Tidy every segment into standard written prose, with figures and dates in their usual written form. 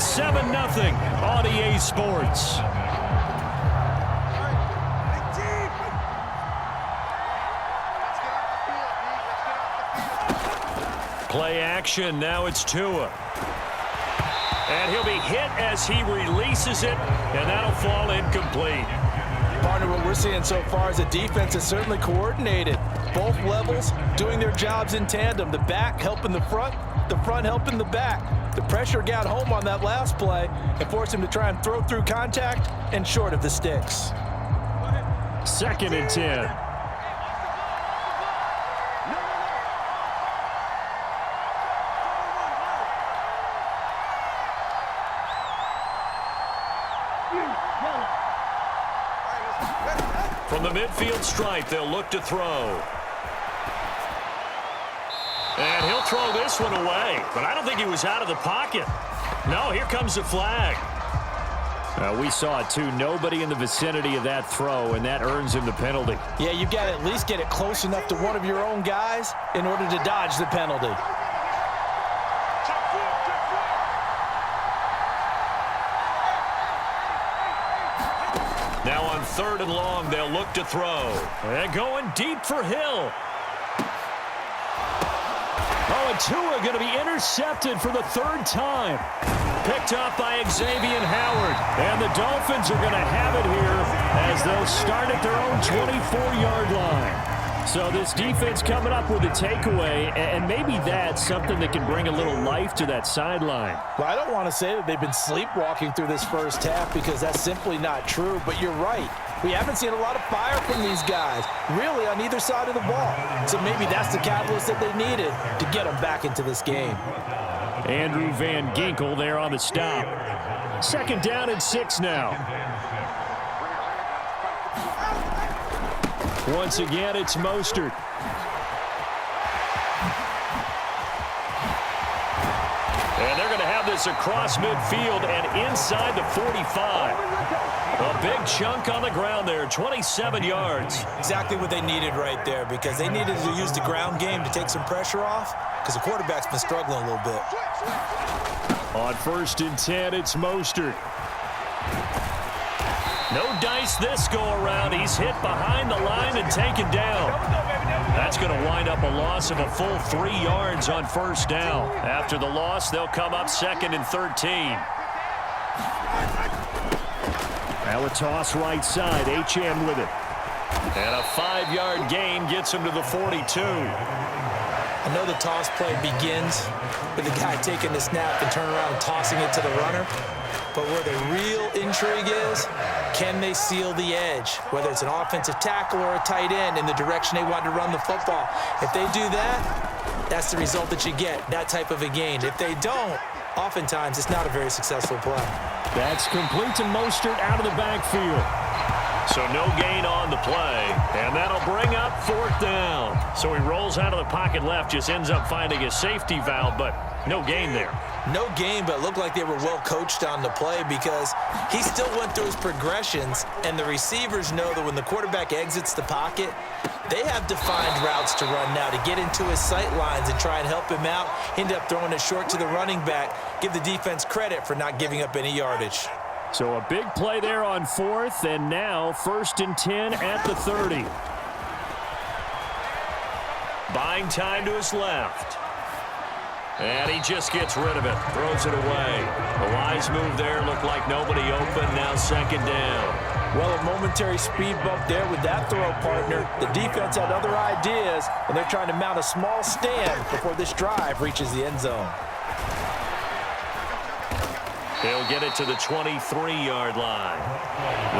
7-0 on EA Sports. Play action. Now it's Tua. And he'll be hit as he releases it, and that'll fall incomplete. Partner, what we're seeing so far is the defense is certainly coordinated. Both levels doing their jobs in tandem. The back helping the front helping the back. The pressure got home on that last play and forced him to try and throw through contact and short of the sticks. 2nd and 10. From the midfield stripe, they'll look to throw. And he'll throw this one away, but I don't think he was out of the pocket. No, here comes the flag. We saw it too. Nobody in the vicinity of that throw, and that earns him the penalty. Yeah, you've got to at least get it close enough to one of your own guys in order to dodge the penalty. Now on 3rd and long, they'll look to throw. And going deep for Hill. Oh, and Tua going to be intercepted for the 3rd time. Picked up by Xavier Howard. And the Dolphins are going to have it here as they'll start at their own 24-yard line. So this defense coming up with a takeaway, and maybe that's something that can bring a little life to that sideline. Well, I don't want to say that they've been sleepwalking through this first half because that's simply not true, but you're right. We haven't seen a lot of fire from these guys, really, on either side of the ball. So maybe that's the catalyst that they needed to get them back into this game. Andrew Van Ginkel there on the stop. 2nd down and 6 now. Once again, it's Mostert. And they're going to have this across midfield and inside the 45. A big chunk on the ground there, 27 yards. Exactly what they needed right there because they needed to use the ground game to take some pressure off because the quarterback's been struggling a little bit. On 1st and 10, it's Mostert. No dice this go-around. He's hit behind the line and taken down. That's going to wind up a loss of a full 3 yards on 1st down. After the loss, they'll come up 2nd and 13. Now a toss right side. HN with it. And a 5-yard gain gets him to the 42. I know the toss play begins with the guy taking the snap and turning around and tossing it to the runner. But where the real intrigue is, can they seal the edge? Whether it's an offensive tackle or a tight end in the direction they want to run the football. If they do that, that's the result that you get, that type of a gain. If they don't, oftentimes it's not a very successful play. That's complete to Mostert out of the backfield. So no gain on the play, and that'll bring up 4th down. So he rolls out of the pocket left, just ends up finding a safety valve, but no gain there. No gain, but it looked like they were well coached on the play because he still went through his progressions, and the receivers know that when the quarterback exits the pocket, they have defined routes to run now to get into his sight lines and try and help him out. End up throwing it short to the running back. Give the defense credit for not giving up any yardage. So a big play there on 4th, and now 1st and 10 at the 30. Buying time to his left. And he just gets rid of it, throws it away. A wise move there, looked like nobody open, now 2nd down. Well, a momentary speed bump there with that throw, partner. The defense had other ideas, and they're trying to mount a small stand before this drive reaches the end zone. They'll get it to the 23-yard line.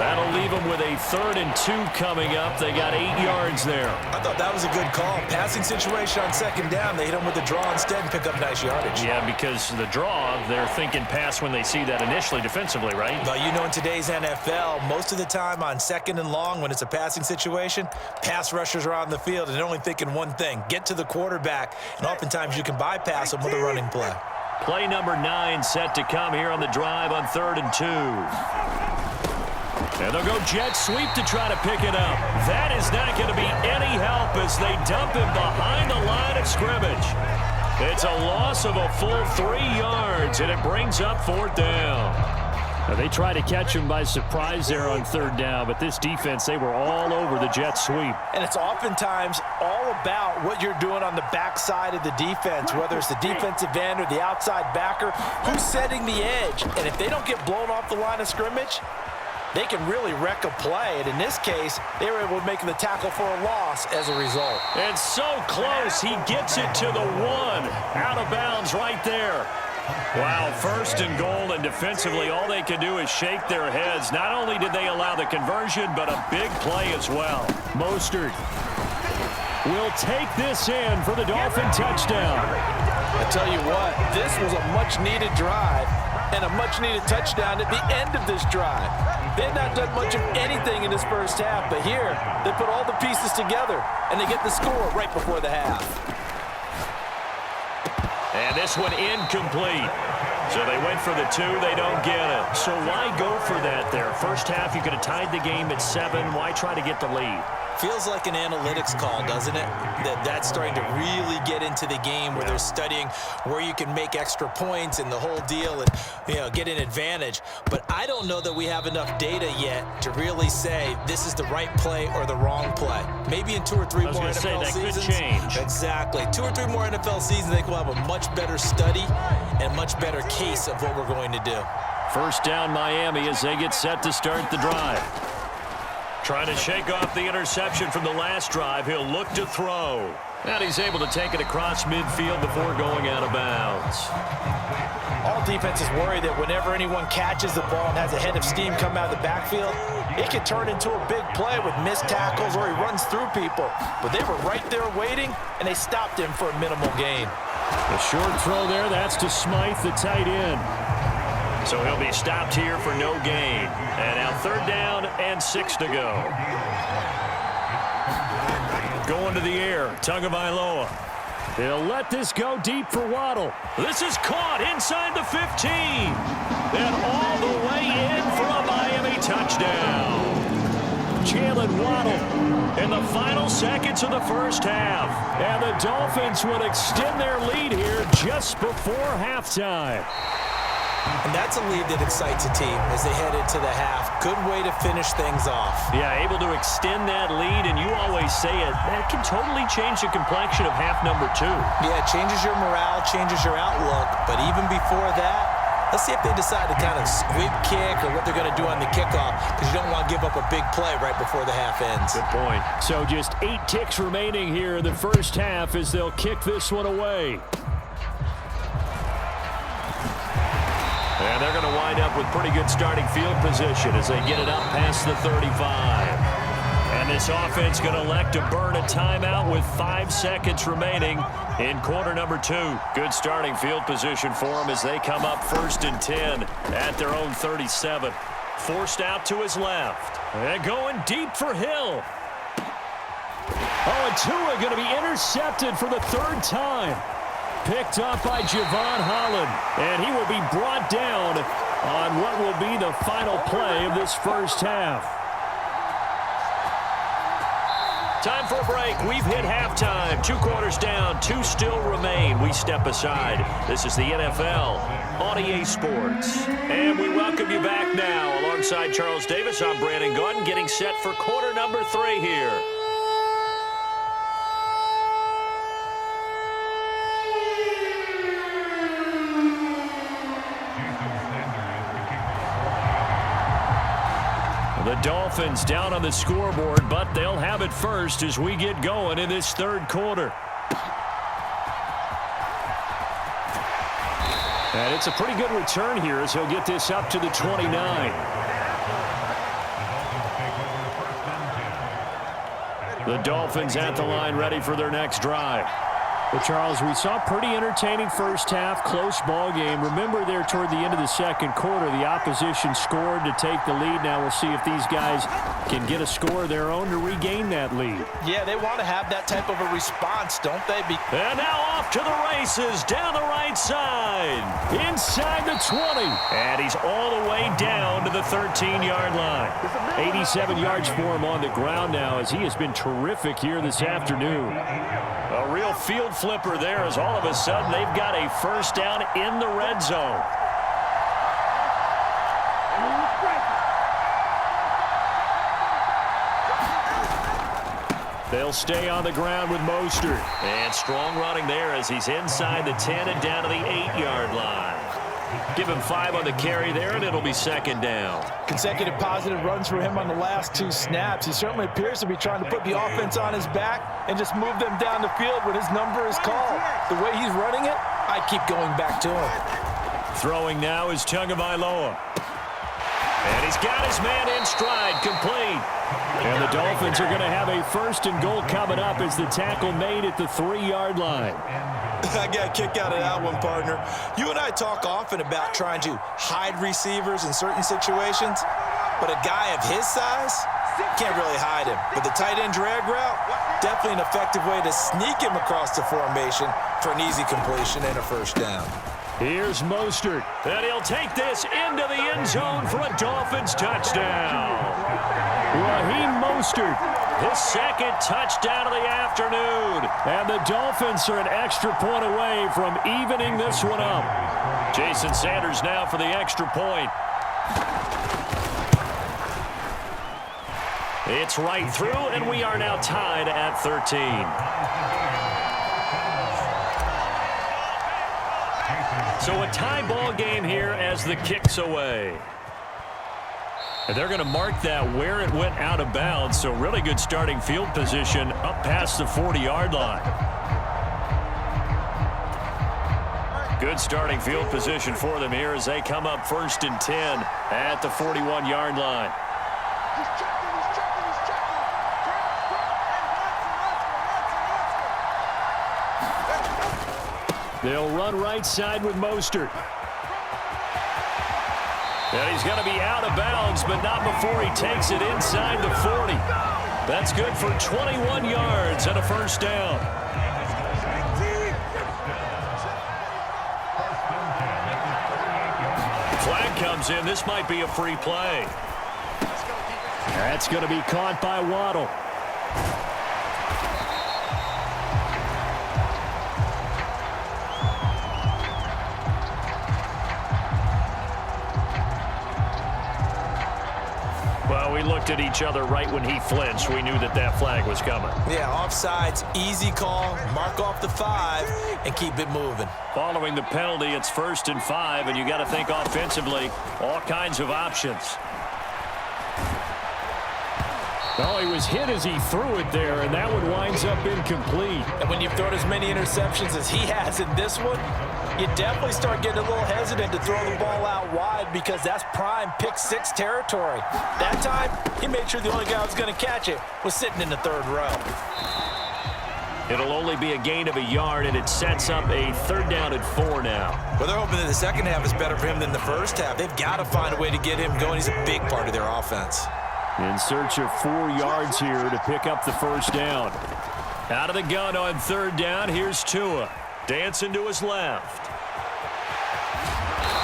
That'll leave them with a 3rd and 2 coming up. They got 8 yards there. I thought that was a good call. Passing situation on 2nd down. They hit him with the draw instead and pick up nice yardage. Yeah, because the draw, they're thinking pass when they see that initially defensively, right? Well, you know, in today's NFL, most of the time on 2nd and long, when it's a passing situation, pass rushers are on the field and they're only thinking one thing, get to the quarterback. And oftentimes you can bypass them with a running play. Play number 9 set to come here on the drive on 3rd and 2. And they'll go jet sweep to try to pick it up. That is not going to be any help as they dump him behind the line of scrimmage. It's a loss of a full 3 yards, and it brings up 4th down. Now, they try to catch him by surprise there on 3rd down, but this defense, they were all over the jet sweep. And it's oftentimes all about what you're doing on the backside of the defense, whether it's the defensive end or the outside backer, who's setting the edge. And if they don't get blown off the line of scrimmage, they can really wreck a play. And in this case, they were able to make the tackle for a loss as a result. And so close, he gets it to the 1. Out of bounds right there. Wow, 1st and goal, and defensively, all they can do is shake their heads. Not only did they allow the conversion, but a big play as well. Mostert will take this in for the Dolphin touchdown. I tell you what, this was a much-needed drive and a much-needed touchdown at the end of this drive. They've not done much of anything in this first half, but here, they put all the pieces together, and they get the score right before the half. And this one incomplete. So they went for the 2. They don't get it. So why go for that there? First half, you could have tied the game at 7. Why try to get the lead? Feels like an analytics call, doesn't it? That's starting to really get into the game where they're studying where you can make extra points and the whole deal and, get an advantage. But I don't know that we have enough data yet to really say this is the right play or the wrong play. Maybe in 2 or 3 more NFL seasons. Could change. Exactly. 2 or 3 more NFL seasons, I think we'll have a much better study and much better case of what we're going to do. First down Miami as they get set to start the drive. Trying to shake off the interception from the last drive. He'll look to throw. And he's able to take it across midfield before going out of bounds. All defenses worry that whenever anyone catches the ball and has a head of steam come out of the backfield, it can turn into a big play with missed tackles or he runs through people. But they were right there waiting, and they stopped him for a minimal gain. A short throw there. That's to Smythe, the tight end. So he'll be stopped here for no gain. And now 3rd down and 6 to go. Going to the air, Tagovailoa. They'll let this go deep for Waddle. This is caught inside the 15. And all the way in for a Miami touchdown. Jalen Waddle in the final seconds of the first half. And the Dolphins would extend their lead here just before halftime. And that's a lead that excites a team as they head into the half. Good way to finish things off. Yeah, able to extend that lead, and you always say it, that can totally change the complexion of half number 2. Yeah, it changes your morale, changes your outlook. But even before that, let's see if they decide to kind of squib kick or what they're going to do on the kickoff, because you don't want to give up a big play right before the half ends. Good point. So just 8 ticks remaining here in the first half as they'll kick this one away. And they're going to wind up with pretty good starting field position as they get it up past the 35. And this offense going to elect to burn a timeout with 5 seconds remaining in quarter number 2. Good starting field position for them as they come up 1st and 10 at their own 37. Forced out to his left. And going deep for Hill. Oh, and Tua going to be intercepted for the 3rd time. Picked up by Javon Holland, and he will be brought down on what will be the final play of this first half. Time for a break. We've hit halftime. 2 quarters down, 2 still remain. We step aside. This is the NFL on EA Sports. And we welcome you back now. Alongside Charles Davis, I'm Brandon Gaudin, getting set for quarter number 3 here. The Dolphins down on the scoreboard, but they'll have it first as we get going in this 3rd quarter. And it's a pretty good return here as he'll get this up to the 29. The Dolphins at the line ready for their next drive. Well, Charles, we saw a pretty entertaining first half, close ball game. Remember there toward the end of the 2nd quarter, the opposition scored to take the lead. Now we'll see if these guys can get a score of their own to regain that lead. Yeah, they want to have that type of a response, don't they? And now off to the races, down the right side, inside the 20. And he's all the way down to the 13-yard line. 87 yards for him on the ground now as he has been terrific here this afternoon. A real field flipper there as all of a sudden they've got a first down in the red zone. They'll stay on the ground with Mostert. And strong running there as he's inside the 10 and down to the 8-yard line. Give him 5 on the carry there, and it'll be second down. Consecutive positive runs for him on the last 2 snaps. He certainly appears to be trying to put the offense on his back and just move them down the field when his number is called. The way he's running it, I keep going back to him. Throwing now is Tagovailoa. And he's got his man in stride, complete. And the Dolphins are going to have a first and goal coming up as the tackle made at the 3-yard line. I got a kick out of that one, partner. You and I talk often about trying to hide receivers in certain situations, but a guy of his size can't really hide him. But the tight end drag route, definitely an effective way to sneak him across the formation for an easy completion and a first down. Here's Mostert, and he'll take this into the end zone for a Dolphins touchdown. Raheem Mostert, his second touchdown of the afternoon. And the Dolphins are an extra point away from evening this one up. Jason Sanders now for the extra point. It's right through, and we are now tied at 13. So a tie ball game here as the kick's away. And they're going to mark that where it went out of bounds, so really good starting field position up past the 40-yard line. Good starting field position for them here as they come up first and 10 at the 41-yard line. They'll run right side with Mostert. And he's going to be out of bounds, but not before he takes it inside the 40. That's good for 21 yards and a first down. Flag comes in. This might be a free play. That's going to be caught by Waddle. Well, we looked at each other right when he flinched. We knew that that flag was coming. Yeah, offsides, easy call, mark off the 5, and keep it moving. Following the penalty, it's 1st and 5, and you got to think offensively, all kinds of options. Well, he was hit as he threw it there, and that one winds up incomplete. And when you've thrown as many interceptions as he has in this one, you definitely start getting a little hesitant to throw the ball out wide because that's prime pick-6 territory. That time, he made sure the only guy who was going to catch it was sitting in the 3rd row. It'll only be a gain of a yard, and it sets up a 3rd down and 4 now. Well, they're hoping that the second half is better for him than the first half. They've got to find a way to get him going. He's a big part of their offense. In search of 4 yards here to pick up the first down. Out of the gun on 3rd down, here's Tua. Dancing to his left.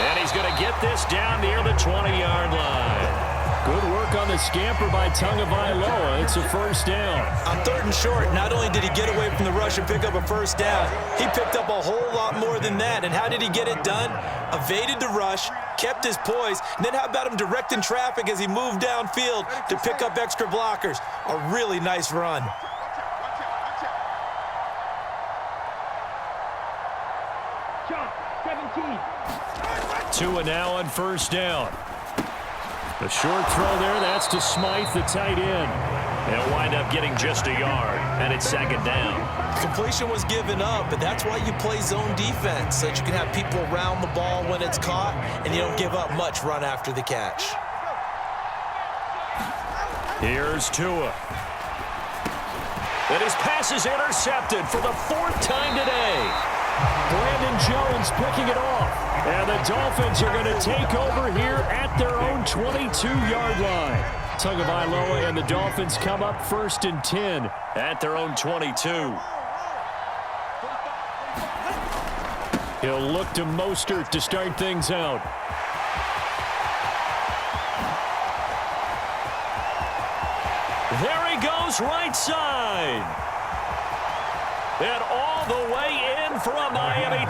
And he's going to get this down near the 20-yard line. Good work on the scamper by Tagovailoa. It's a first down. On 3rd and short, not only did he get away from the rush and pick up a first down, he picked up a whole lot more than that. And how did he get it done? Evaded the rush, kept his poise, and then how about him directing traffic as he moved downfield to pick up extra blockers? A really nice run. Tua now on 1st down. The short throw there, that's to Smythe, the tight end. They'll wind up getting just a yard, and it's 2nd down. Completion was given up, but that's why you play zone defense, so that you can have people around the ball when it's caught, and you don't give up much run after the catch. Here's Tua. And his pass is intercepted for the 4th time today. Brandon Jones picking it off. And the Dolphins are going to take over here at their own 22-yard line. Tagovailoa and the Dolphins come up 1st and 10 at their own 22. He'll look to Mostert to start things out. There he goes right side. And all the way in for a Miami